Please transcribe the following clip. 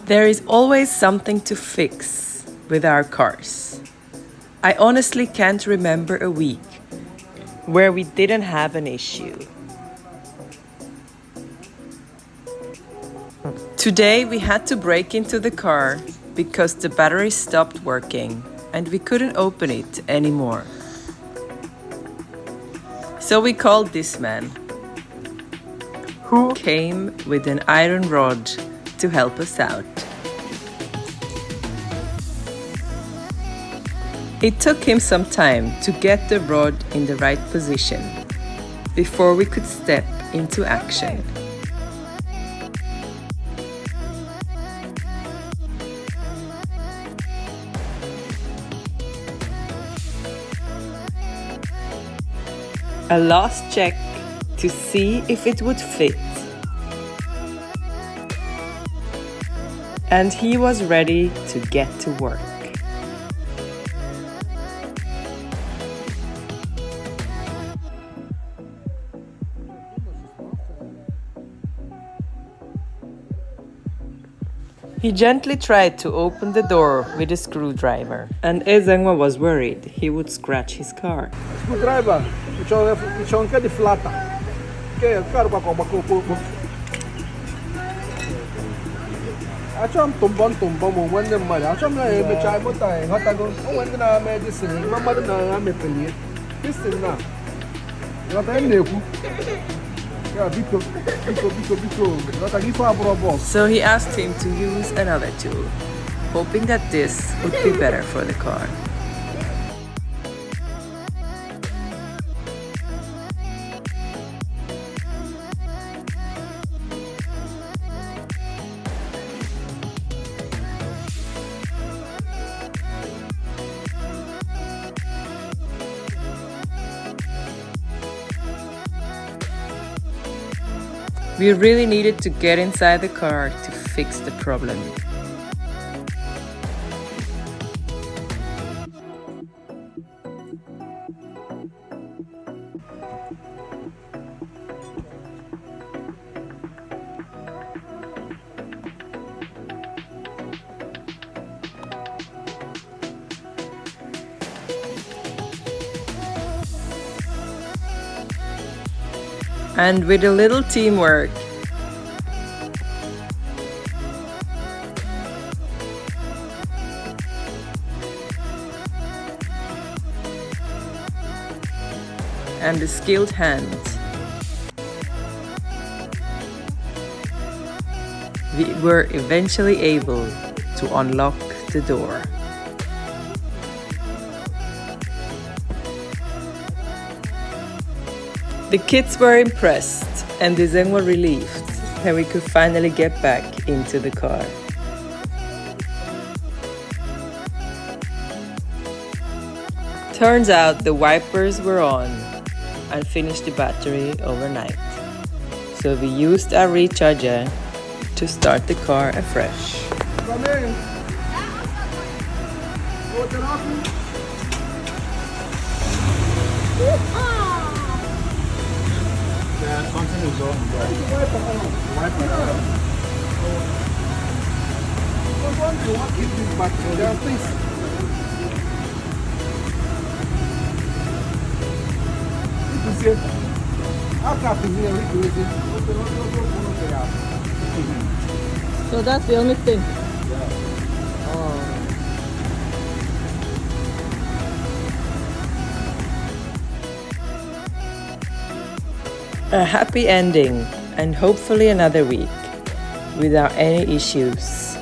There is always something to fix with our cars. I honestly can't remember a week where we didn't have an issue. Today we had to break into the car because the battery stopped working and we couldn't open it anymore. So we called this man, who came with an iron rod to help us out. It took him some time to get the rod in the right position before we could step into action. A last check to see if it would fit. And he was ready to get to work. He gently tried to open the door with a screwdriver, and Ezengwa was worried he would scratch his car. Screwdriver, it's on the flatter. I am tumbon when the mother. I am a child, but I got to go. Oh, when I made this, my mother and I am a penny. This is now. What I know. Yeah, because. What I give for a boss. So he asked him to use another tool, hoping that this would be better for the car. We really needed to get inside the car to fix the problem. And with a little teamwork, and a skilled hand, we were eventually able to unlock the door. The kids were impressed and the Zen were relieved that we could finally get back into the car. Turns out the wipers were on and finished the battery overnight. So we used our recharger to start the car afresh. Come in. Something is on. Wipe it out. What is this battery? There are things. You see, how can you hear it? So that's the only thing. A happy ending and hopefully another week without any issues.